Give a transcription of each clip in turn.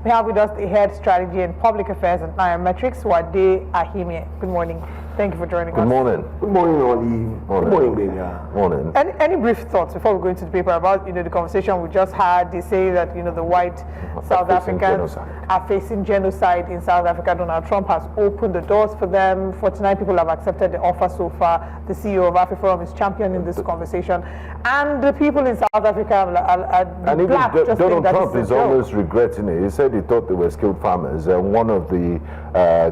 We have with us the head strategy and public affairs at Nairametrics, Uade Ahimie. Good morning. Thank you for joining us. Good morning. Good morning, Olive. Good morning, Benya. Morning. Any brief thoughts before we go into the paper about the conversation we just had? They say that the white South Africans are facing genocide in South Africa. Donald Trump has opened the doors for them. 49 people have accepted the offer so far. The CEO of AfriForum is championing this conversation, and the people in South Africa are even black. Donald Trump is almost regretting it. He said he thought they were skilled farmers. One of the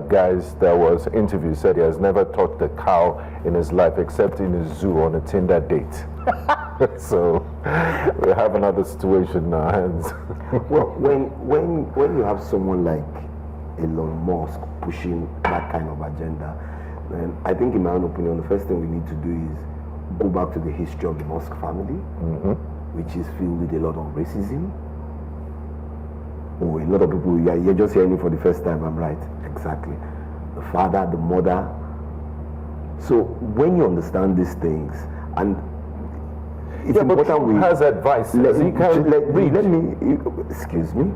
guys that was interviewed said he has never touched a cow in his life except in a zoo on a Tinder date. So we have another situation in our hands. Well, when you have someone like Elon Musk pushing that kind of agenda, then I think, in my own opinion, the first thing we need to do is go back to the history of the Musk family, which is filled with a lot of racism. Oh, a lot of people, you're just hearing it for the first time. I'm right, exactly. The father, the mother. So when you understand these things, and it's important we has advice. let me excuse me.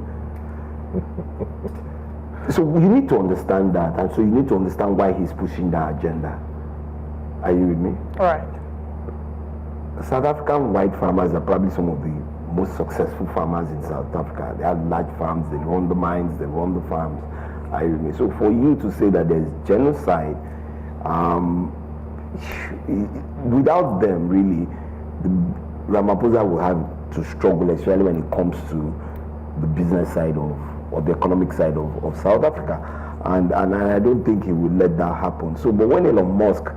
So you need to understand that, and so you need to understand why he's pushing that agenda. Are you with me? All right. South African white farmers are probably some of the most successful farmers in South Africa. They have large farms, they run the mines, they run the farms. Are you with me? So for you to say that there's genocide, without them, really, Ramaphosa will have to struggle, especially when it comes to the business side or the economic side of South Africa. And I don't think he would let that happen. So, but when Elon Musk,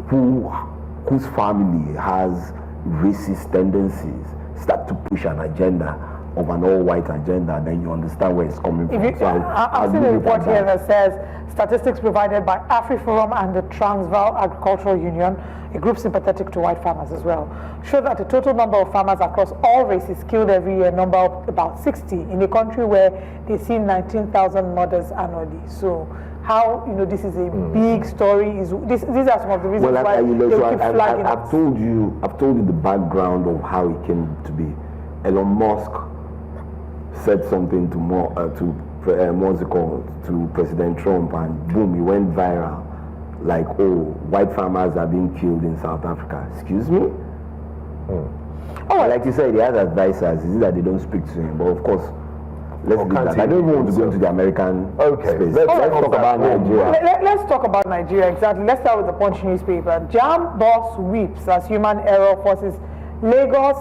whose family has racist tendencies, start to push an agenda of an all-white agenda, then you understand where it's coming from. I've seen a report here that says statistics provided by AfriForum and the Transvaal Agricultural Union, a group sympathetic to white farmers as well, show that the total number of farmers across all races killed every year number about 60 in a country where they see 19,000 murders annually. So how this is a big story? These are some of the reasons why they keep flagging. I've told you the background of how it came to be. Elon Musk said something to President Trump, and boom, he went viral. Like, oh, white farmers are being killed in South Africa. Excuse me? Oh, like you said, he has advisors. Is it that they don't speak to him? But of course, let's leave that. I don't even want to go into the American space. Let's talk about Nigeria. Let's talk about Nigeria, exactly. Let's start with the Punch newspaper. JAMB boss weeps as human error forces Lagos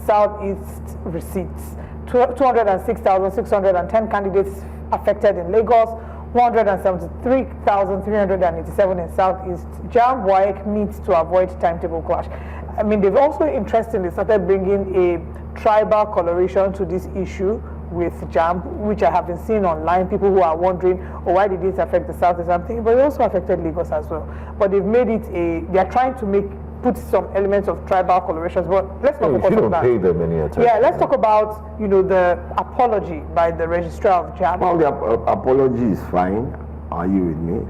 Southeast receipts. 206,610 candidates affected in Lagos, 173,387 in Southeast. JAMB WAEC meets to avoid timetable clash. I mean, they've also interestingly started bringing a tribal coloration to this issue with JAMB, which I have been seeing online. People who are wondering, why did this affect the Southeast? I'm thinking, but it also affected Lagos as well. But they've made it they are trying to put some elements of tribal colorations, but let's not focus on that. Pay them any attention. Yeah, let's talk about the apology by the registrar of JAMB. Well, the apology is fine. Are you with me?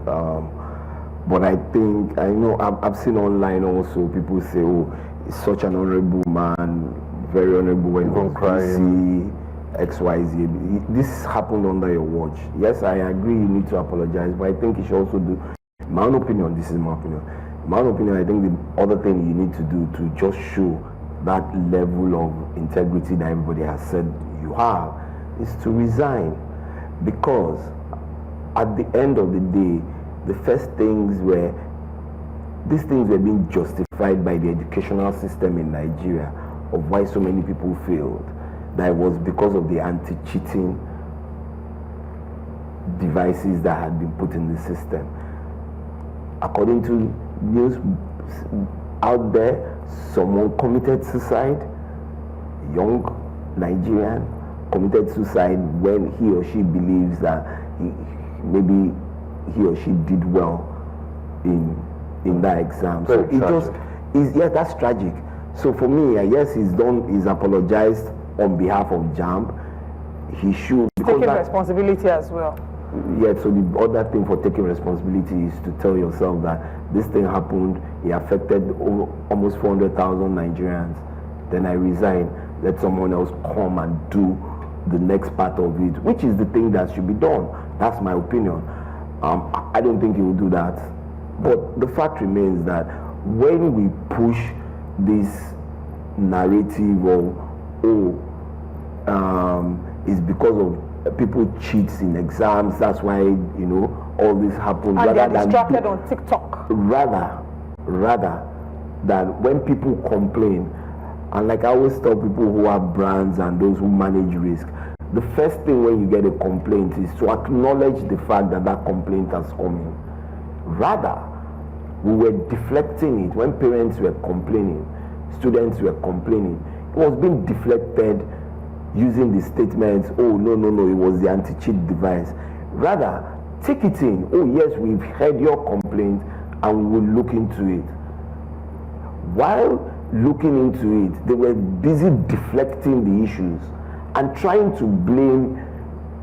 But I think I've seen online also people say, oh, he's such an honorable man, very honorable when he's crying. XYZ. This happened under your watch. Yes, I agree. You need to apologize, but I think you should also do. My own opinion. This is my opinion. My own opinion, I think the other thing you need to do to just show that level of integrity that everybody has said you have is to resign. Because at the end of the day, the first things these things were being justified by the educational system in Nigeria of why so many people failed. That was because of the anti-cheating devices that had been put in the system. According to news out there, someone committed suicide, young Nigerian committed suicide when he or she believes that maybe he or she did well in that exam. So it just is, that's tragic. So for me, yes, he's apologized on behalf of JAMB. He should take responsibility as well. Yeah, so the other thing for taking responsibility is to tell yourself that this thing happened, it affected almost 400,000 Nigerians. Then I resign, let someone else come and do the next part of it, which is the thing that should be done. That's my opinion. I don't think he will do that. But the fact remains that when we push this narrative of, it's because of people cheats in exams, that's why, all this happens. And they're distracted on TikTok. Rather than when people complain, and like I always tell people who have brands and those who manage risk, the first thing when you get a complaint is to acknowledge the fact that that complaint has come in. Rather, we were deflecting it when parents were complaining, students were complaining. It was being deflected using the statements, oh, no, it was the anti-cheat device. Rather, take it in, oh yes, we've heard your complaint and we will look into it. While looking into it, they were busy deflecting the issues and trying to blame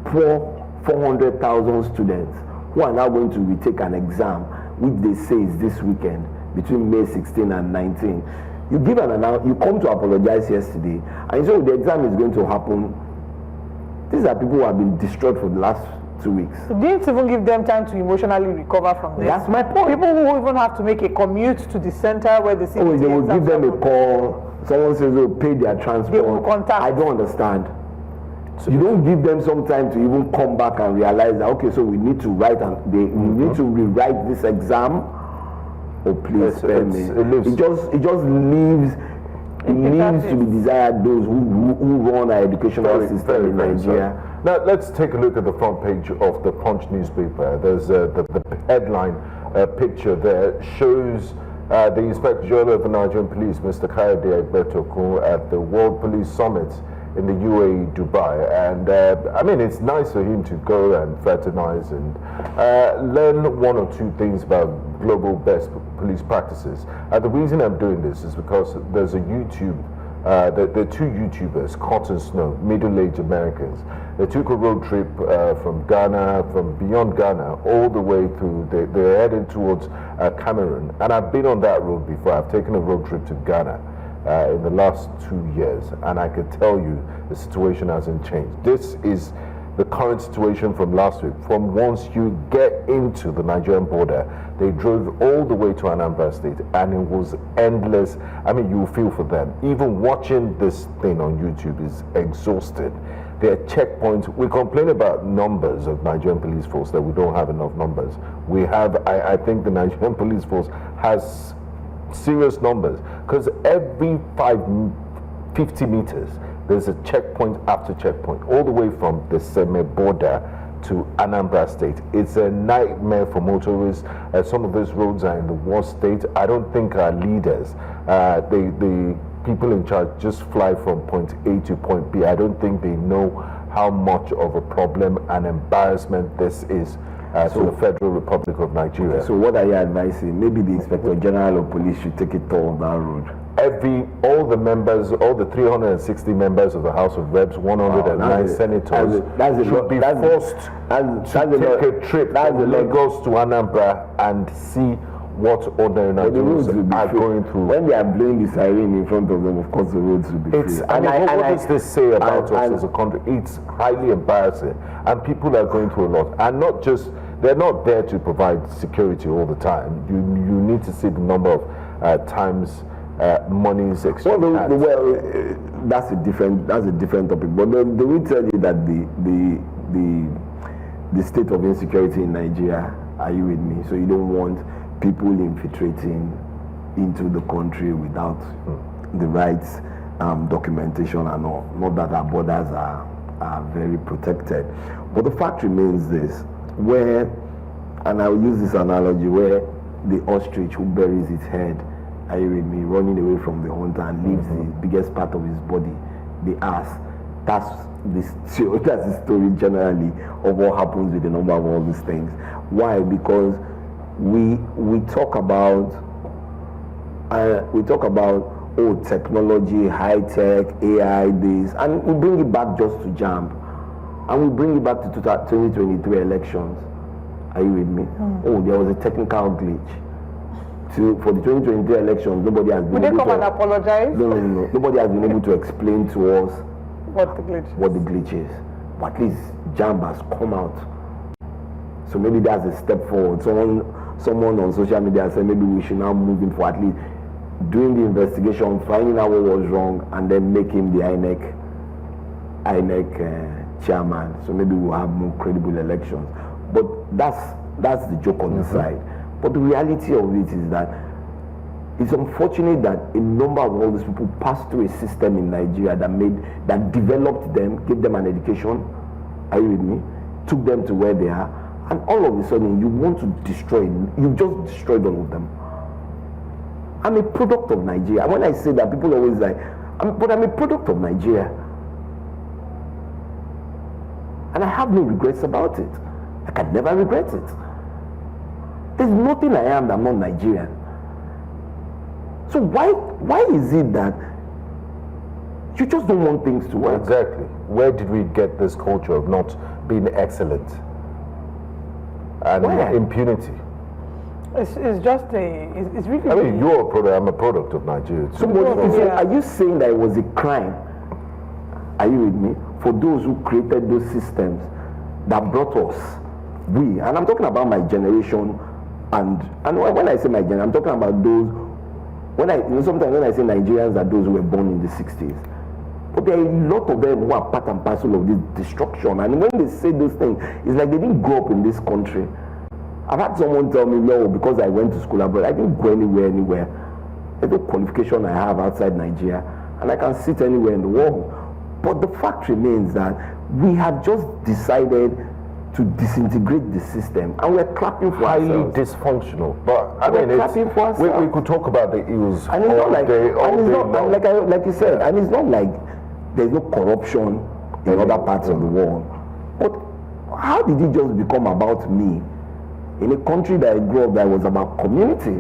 poor 400,000 students who are now going to retake an exam, which they say is this weekend, between May 16 and 19. You give an announcement, you come to apologize yesterday, and you say, the exam is going to happen. These are people who have been distraught for the last 2 weeks. You didn't even give them time to emotionally recover from this. That's my point. People who even have to make a commute to the center where they see they will give them a call. Someone says they'll pay their transport. They will contact. I don't understand. So you don't give them some time to even come back and realize that, okay, so we need to write and we need to rewrite this exam. Oh, please spare me. It just leaves to be desired those who run our educational system in Nigeria. Now let's take a look at the front page of the Punch newspaper. There's the headline picture there shows the Inspector General of the Nigerian Police, Mr. Kayode Egbetokun, at the World Police Summit in the UAE, Dubai. And I mean, it's nice for him to go and fraternize and learn one or two things about global best police practices. The reason I'm doing this is because there's a YouTube, there are two YouTubers, Cotton Snow, middle-aged Americans. They took a road trip from Ghana, from beyond Ghana, all the way through, they're heading towards Cameroon. And I've been on that road before. I've taken a road trip to Ghana in the last 2 years, and I can tell you the situation hasn't changed. This is the current situation from last week. From once you get into the Nigerian border, they drove all the way to Anambra State, and it was endless. I mean, you feel for them. Even watching this thing on YouTube is exhausted. There are checkpoints. We complain about numbers of Nigerian police force, that we don't have enough numbers. We have, I think the Nigerian police force has serious numbers, because every 50 meters, there's a checkpoint after checkpoint, all the way from the Seme border to Anambra State. It's a nightmare for motorists. Some of those roads are in the worst state. I don't think our leaders, the people in charge, just fly from point A to point B. I don't think they know how much of a problem and embarrassment this is to the Federal Republic of Nigeria. So what are you advising? Maybe the Inspector General of Police should take a tour of that road. All the members, all the 360 members of the House of Reps, 109 senators should be forced to take a trip from Lagos to Anambra and see what ordinary Nigerians are going through. When they are blowing the siren in front of them, of course the roads will be free. What does this say about us as a country? It's highly embarrassing, and people are going through a lot. And not just, they're not there to provide security all the time. You need to see the number of times money is exchanged. That's a different topic. But they will tell you that the state of insecurity in Nigeria. Are you with me? So you don't want people infiltrating into the country without the right documentation and all. Not that our borders are very protected. But the fact remains this, and I'll use this analogy, where the ostrich who buries its head, are you with me, running away from the hunter and leaves the biggest part of his body, the ass. That's the story generally of what happens with the number of all these things. Why? Because we talk about technology, high tech, AI, this, and we bring it back just to JAMB, and we bring it back to 2023 elections. Are you with me? There was a technical glitch. For the 2023 elections, nobody has been able to... Would they come and apologize? No. Nobody has been able to explain to us what the glitch is. But at least JAMB has come out. So maybe that's a step forward. Someone on social media said maybe we should now move in for at least doing the investigation, finding out what was wrong, and then make him the INEC chairman. So maybe we'll have more credible elections. But that's the joke on the side. But the reality of it is that it's unfortunate that a number of all these people passed through a system in Nigeria that developed them, gave them an education, are you with me? Took them to where they are, and all of a sudden you want to destroy them. You've just destroyed all of them. I'm a product of Nigeria. When I say that, people always like, but I'm a product of Nigeria. And I have no regrets about it. I can never regret it. There's nothing I am that I'm not Nigerian. So why is it that you just don't want things to work? Exactly. Where did we get this culture of not being excellent and impunity? It's really. I mean, you're a product. I'm a product of Nigeria. So are you saying that it was a crime? Are you with me? For those who created those systems that brought us, and I'm talking about my generation, and when I say my generation, I'm talking about those. Sometimes when I say Nigerians are those who were born in the 60s, but there are a lot of them who are part and parcel of this destruction. And when they say those things, it's like they didn't grow up in this country. I've had someone tell me, no, because I went to school abroad, I didn't go anywhere. There's no qualification I have outside Nigeria, and I can sit anywhere in the world. But the fact remains that we have just decided to disintegrate the system, and we're clapping for highly ourselves. Dysfunctional. But I mean, we could talk about the ills and it's all not like, day, all and it's day not, long. like you said, and it's not like there's no corruption in other parts of the world. But how did it just become about me in a country that I grew up that was about community?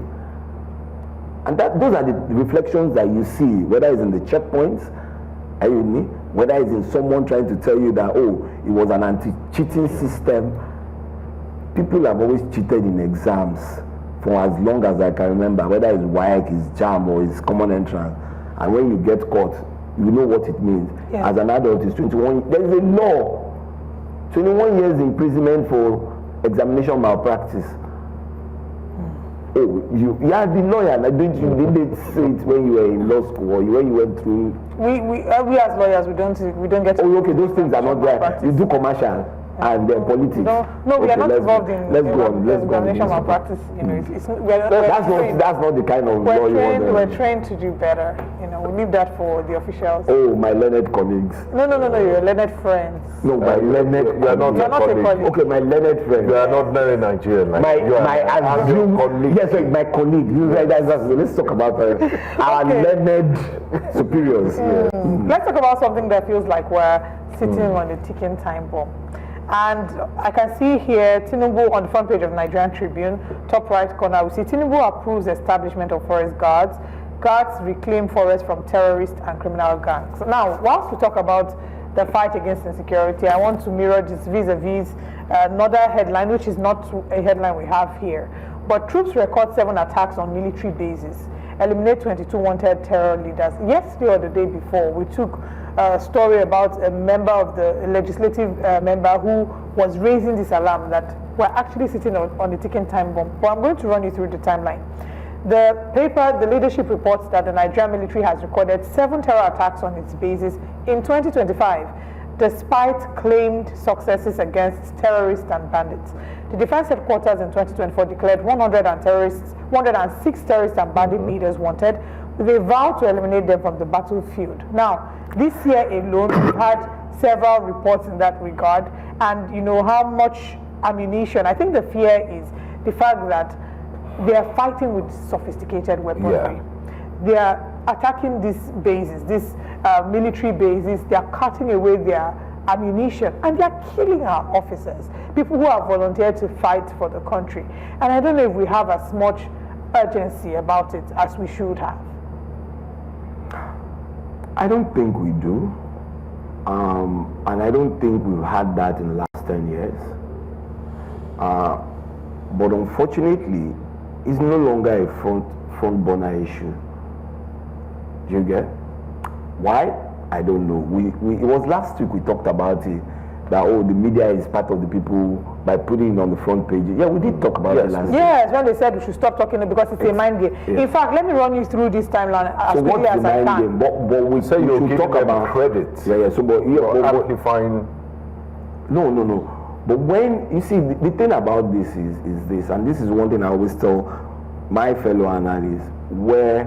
And those are the reflections that you see, whether it's in the checkpoints, are you with me? Whether it's in someone trying to tell you that, oh, it was an anti-cheating system. People have always cheated in exams for as long as I can remember, whether it's WAEC, it's JAMB, or it's common entrance. And when you get caught, you know what it means. Yeah. As an adult, it's 21. There's a law. 21 years imprisonment for examination malpractice. Oh, you are the lawyer. You didn't say it when you were in law school or when you went through. We as lawyers, we don't get. Oh, okay, those things are not there. Practice. You do commercial and politics. No, we are not involved in. Let's go on. Examination malpractice. That's not the kind of law you want. We're trained to do better. We leave that for the officials. Oh, my learned colleagues. No, you're learned friends. No, my learned. You are not a colleague. Okay, my learned friends. You are not learned Nigerian. My colleague. Yes, my colleague. Let's talk about our learned superiors. Let's talk about something that feels like we're sitting on a ticking time bomb. And I can see here Tinubu on the front page of Nigerian Tribune, top right corner. We see Tinubu approves establishment of forest guards. Guards reclaim forest from terrorists and criminal gangs. Now, whilst we talk about the fight against insecurity, I want to mirror this vis-a-vis another headline, which is not a headline we have here. But troops record 7 attacks on military bases. Eliminate 22 wanted terror leaders. Yesterday or the day before, we took a story about a member of the legislative member who was raising this alarm that we're actually sitting on the ticking time bomb. But I'm going to run you through the timeline. The leadership reports that the Nigerian military has recorded 7 terror attacks on its bases in 2025, despite claimed successes against terrorists and bandits. The defense headquarters in 2024 declared 106 terrorists and bandit leaders wanted, with a vow to eliminate them from the battlefield. Now, this year alone, we've had several reports in that regard, and you know how much ammunition. I think the fear is the fact that they are fighting with sophisticated weaponry. Yeah. They are attacking these bases, these military bases. They are cutting away their ammunition, and they are killing our officers, people who have volunteered to fight for the country. And I don't know if we have as much urgency about it as we should have. I don't think we do, and I don't think we've had that in the last 10 years. But unfortunately, it's no longer a front burner issue. Do you get? Why? I don't know. It was last week we talked about it, that the media is part of the people by putting it on the front page. Yeah, we did talk about it last week. Yes, when they said we should stop talking because it's a mind game. Yeah. In fact, let me run you through this timeline as quickly as I can. Game? But we say you should talk about credit. Yeah. So, but amplifying. No. But when you see the thing about this is this, and this is one thing I always tell my fellow analysts, where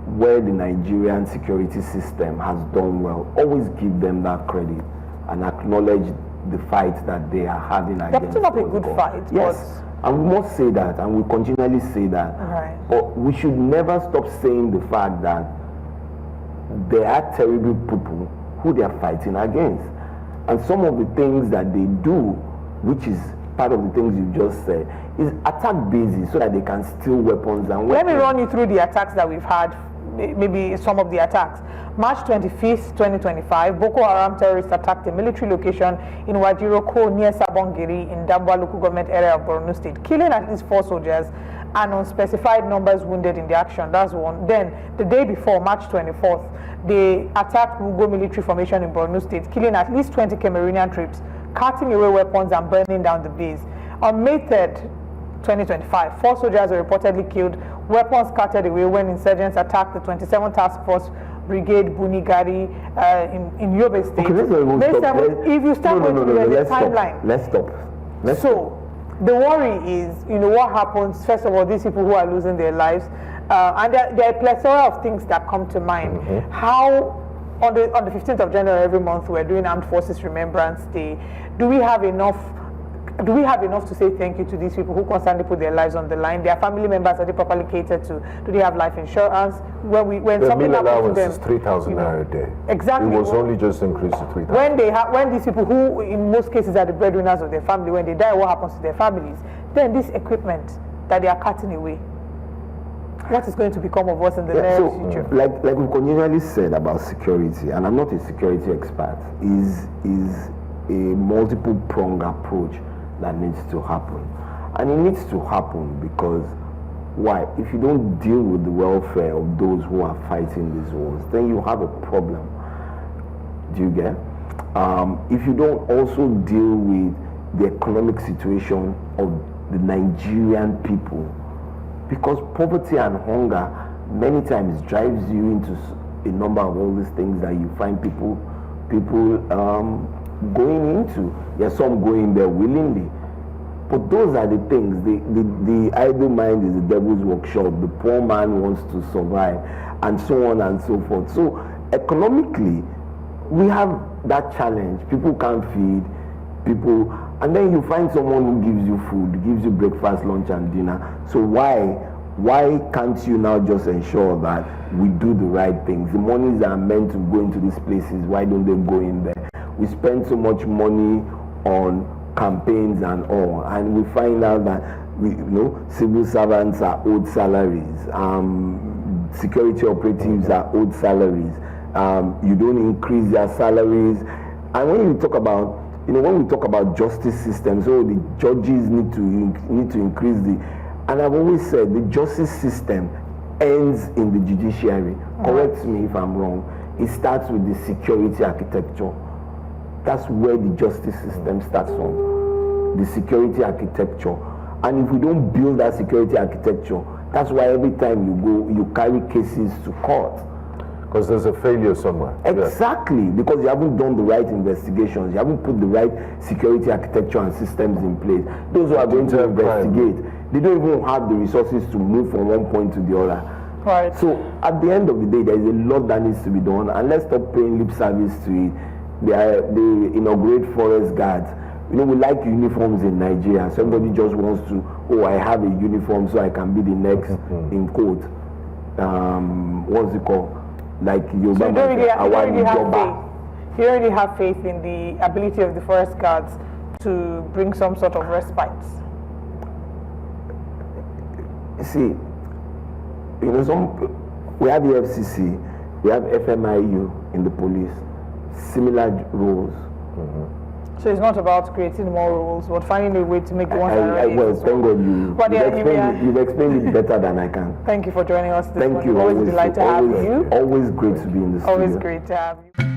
the Nigerian security system has done well, always give them that credit and acknowledge the fight that they are having against. They're putting up a good fight. Yes, and we must say that, and we continually say that. Right. But we should never stop saying the fact that there are terrible people who they are fighting against. And some of the things that they do, which is part of the things you just said, is attack bases so that they can steal weapons and weapons. Let me run you through the attacks that we've had, maybe some of the attacks. March 25th, 2025, Boko Haram terrorists attacked a military location in Wajiroko near Sabongiri in Dambwa local government area of Borno State, killing at least 4 soldiers and unspecified numbers wounded in the action. That's one. Then, the day before, March 24th, they attacked Mugo military formation in Borno State, killing at least 20 Cameroonian troops, carting away weapons and burning down the base. On May 3rd, 2025, 4 soldiers were reportedly killed, weapons carted away when insurgents attacked the 27th Task Force Brigade Bunigari in Yobe State. Okay, if you start with the timeline. Let's stop. The worry is, what happens, first of all, these people who are losing their lives, and there are a plethora of things that come to mind. Mm-hmm. How, on the 15th of January every month, we're doing Armed Forces Remembrance Day. Do we have enough to say thank you to these people who constantly put their lives on the line? Their family members, are they properly catered to? Do they have life insurance? When the something meal happens to allowance them, is 3,000 naira a day. Exactly. It was only just increased to 3,000. When these people who, in most cases, are the breadwinners of their family, when they die, what happens to their families? Then this equipment that they are cutting away, what is going to become of us in the near future? Like we continually said about security, and I'm not a security expert, is a multiple pronged approach that needs to happen. And it needs to happen because why? If you don't deal with the welfare of those who are fighting these wars, then you have a problem. Do you get? If you don't also deal with the economic situation of the Nigerian people, because poverty and hunger many times drives you into a number of all these things that you find people going into. There's some going there willingly. But those are the things. The idle mind is the devil's workshop. The poor man wants to survive, and so on and so forth. So economically, we have that challenge. People can't feed people, and then you find someone who gives you food, gives you breakfast, lunch, and dinner. So why can't you now just ensure that we do the right things? The monies that are meant to go into these places, why don't they go in there? We spend so much money on campaigns and all, and we find out that civil servants are owed salaries, security operatives are owed salaries. You don't increase their salaries, and when you talk about when we talk about justice systems, the judges need to increase and I've always said the justice system ends in the judiciary. Correct me if I'm wrong. It starts with the security architecture. That's where the justice system starts from, the security architecture. And if we don't build that security architecture, that's why every time you go, you carry cases to court. Because there's a failure somewhere. Exactly, because you haven't done the right investigations, you haven't put the right security architecture and systems in place. Those who are going to investigate, they don't even have the resources to move from one point to the other. Right. So at the end of the day, there is a lot that needs to be done, and let's stop paying lip service to it. They inaugurate forest guards. We like uniforms in Nigeria. Somebody just wants to, I have a uniform so I can be the next, in quote, what's it called? Like Yoruba. So you don't really have faith in the ability of the forest guards to bring some sort of respite. See, we have the FCC, we have FMIU in the police, similar roles. So it's not about creating more rules, but finding a way to make the ones that are already well, thank God you've explained it better than I can. Thank you for joining us this Thank morning. you. Always a delight to have you. Always great to be in the studio. Always great to have you.